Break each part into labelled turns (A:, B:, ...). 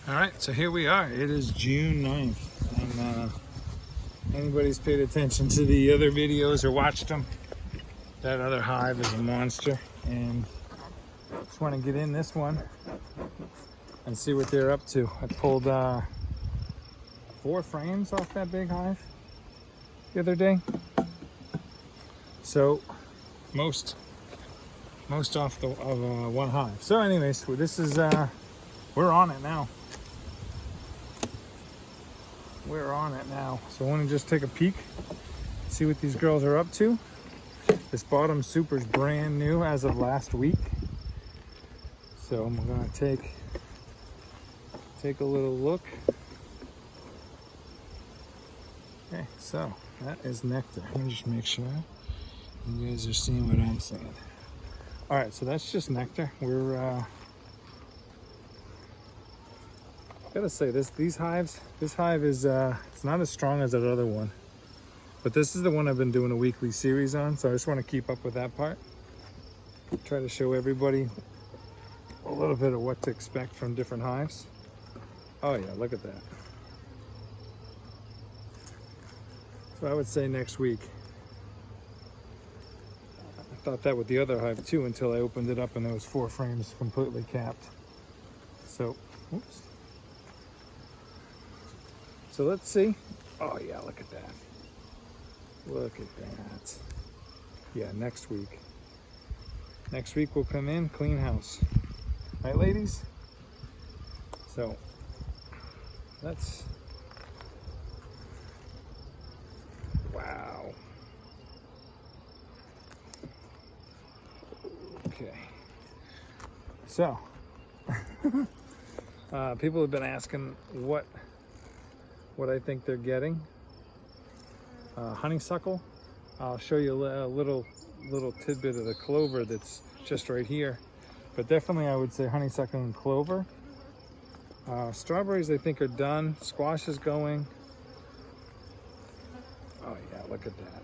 A: All right, so here we are. It is June 9th, and anybody's paid attention to the other videos or watched them, that other hive is a monster, and just want to get in this one and see what they're up to. I pulled 4 frames off that big hive the other day, so most off of one hive. So anyways, this is we're on it now. We're on it now. So I want to just take a peek, see what these girls are up to. This bottom super is brand new as of last week. So I'm gonna take a little look. Okay, so that is Nectar. Let me just make sure you guys are seeing what I'm saying. All right, so that's just Nectar. We're gotta say this hive is it's not as strong as that other one, but this is the one I've been doing a weekly series on, so I just want to keep up with that part, try to show everybody a little bit of what to expect from different hives. Oh yeah, look at that. So I would say next week. I thought that with the other hive too until I opened it up and there was 4 frames completely capped. So oops. So let's see. Oh yeah, look at that. Look at that. Yeah, next week. Next week we'll come in, clean house. Right, ladies? So that's, wow. Okay. So, people have been asking what I think they're getting. Honeysuckle. I'll show you a little tidbit of the clover that's just right here, but definitely I would say honeysuckle and clover. Strawberries I think are done. Squash is going. Oh yeah, look at that.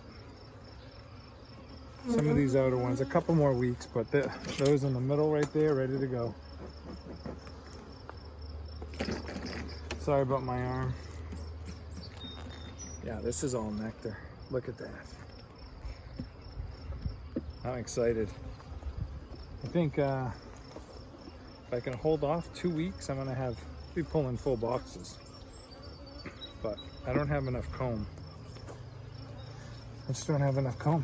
A: Some of these outer ones, a couple more weeks, but those in the middle right there, ready to go. Sorry about my arm. Yeah, this is all Nectar. Look at that. I'm excited. I think if I can hold off 2 weeks, I'm gonna be pulling full boxes. But I don't have enough comb. I just don't have enough comb.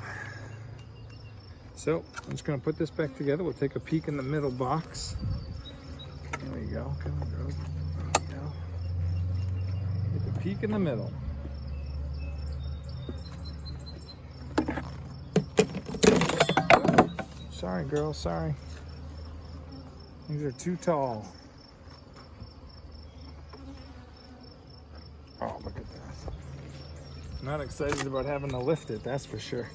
A: So I'm just gonna put this back together. We'll take a peek in the middle box. There we go. Come on, girls. There we go. Take a peek in the middle. Sorry, girl, sorry. These are too tall. Oh, look at that. Not excited about having to lift it, that's for sure.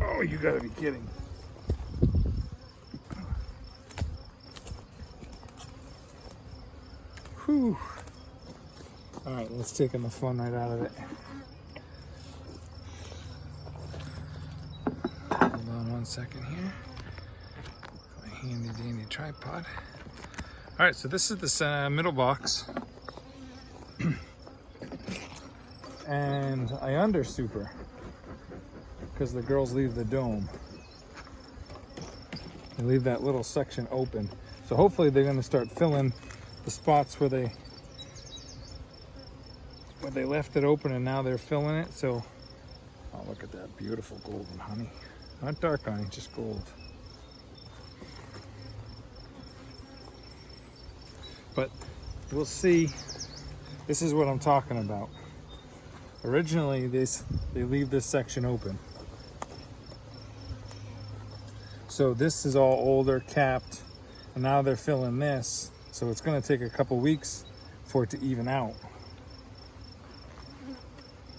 A: Oh, you gotta be kidding. Whew. All right, let's take the fun right out of it. Hold on 1 second here. My handy dandy tripod. All right, so this is this middle box. And I under super because the girls leave the dome. They leave that little section open. So hopefully they're gonna start filling the spots where they left it open and now they're filling it. So, oh, look at that beautiful golden honey. Not dark honey, just gold. But we'll see. This is what I'm talking about. Originally, they leave this section open. So this is all older, capped, and now they're filling this. So it's gonna take a couple weeks for it to even out.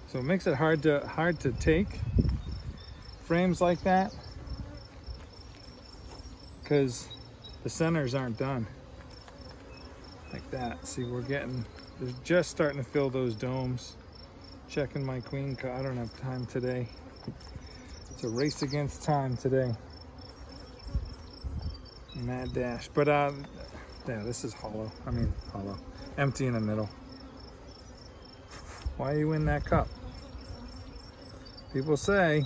A: So it makes it hard to take frames like that because the centers aren't done like that. See, they're just starting to fill those domes. Checking my queen cut. I don't have time today. It's a race against time today. Mad dash. But Yeah, this is hollow. I mean, hollow. Empty in the middle. Why are you in that cup? People say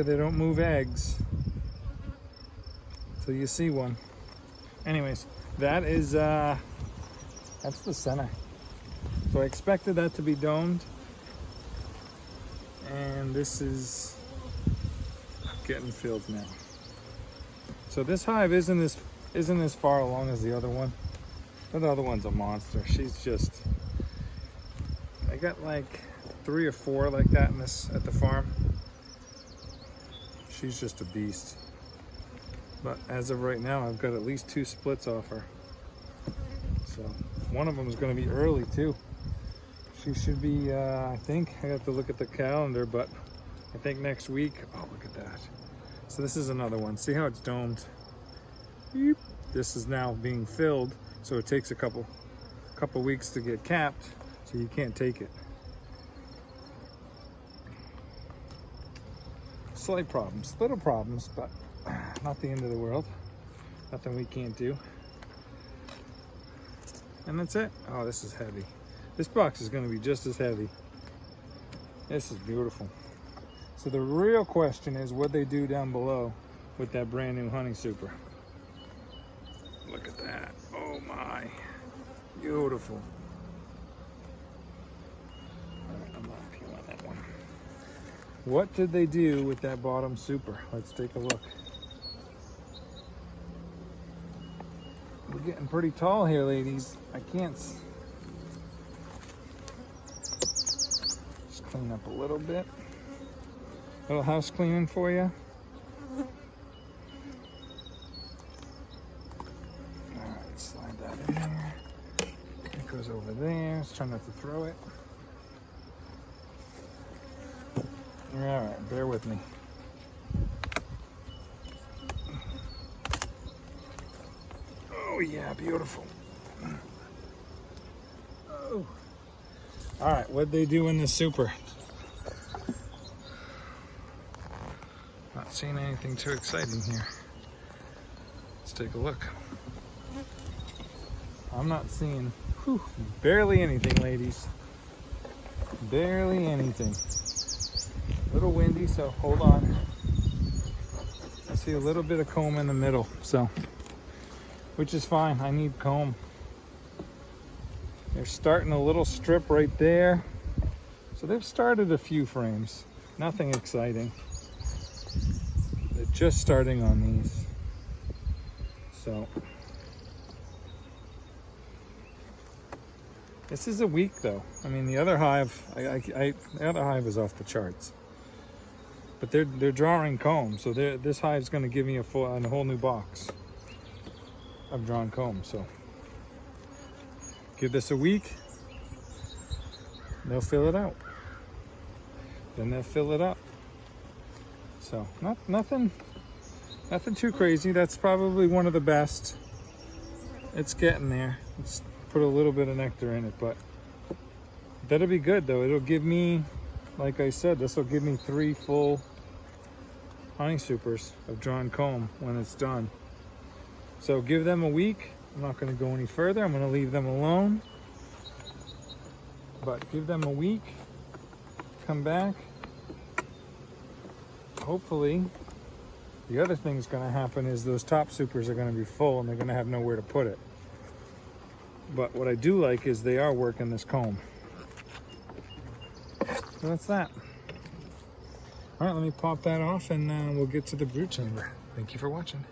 A: they don't move eggs till you see one. Anyways, that is that's the center. So I expected that to be domed, and this is getting filled now. So this hive isn't as far along as the other one. The other one's a monster. She's just, I got like 3 or 4 like that in this at the farm. She's just a beast. But as of right now, I've got at least 2 splits off her. So one of them is going to be early too. She should be, I think, I have to look at the calendar, but I think next week. Oh, look at that. So this is another one. See how it's domed? Beep. This is now being filled, so it takes a couple weeks to get capped, so you can't take it. Slight problems, little problems, but not the end of the world. Nothing we can't do. And that's it. Oh, this is heavy. This box is going to be just as heavy. This is beautiful. So the real question is what they do down below with that brand new honey super. Look at that. Oh my. Beautiful. All right, I'm not peeling that one. What did they do with that bottom super? Let's take a look. We're getting pretty tall here, ladies. I can't. Just clean up a little bit. Little house cleaning for you. Alright, slide that in there. It goes over there. Let's try not to throw it. Alright, bear with me. Oh yeah, beautiful. Oh. Alright, what'd they do in the super? Not seeing anything too exciting here. Let's take a look. I'm not seeing barely anything, ladies. Barely anything. A little windy, so hold on. I see a little bit of comb in the middle, so which is fine. I need comb. They're starting a little strip right there. So they've started a few frames. Nothing exciting. They're just starting on these. So this is a week though. I mean, the other hive, the other hive is off the charts. But they're drawing comb, so this hive's going to give me a whole new box of drawn comb. So give this a week, they'll fill it out. Then they'll fill it up. So nothing too crazy. That's probably one of the best. It's getting there. Let's put a little bit of nectar in it, but that'll be good though. It'll give me, like I said, this will give me 3 full honey supers of drawn comb when it's done. So give them a week. I'm not going to go any further. I'm going to leave them alone. But give them a week. Come back. Hopefully, the other thing that's going to happen is those top supers are going to be full and they're going to have nowhere to put it. But what I do like is they are working this comb. So that's that. All right, let me pop that off and we'll get to the brood chamber. Thank you for watching.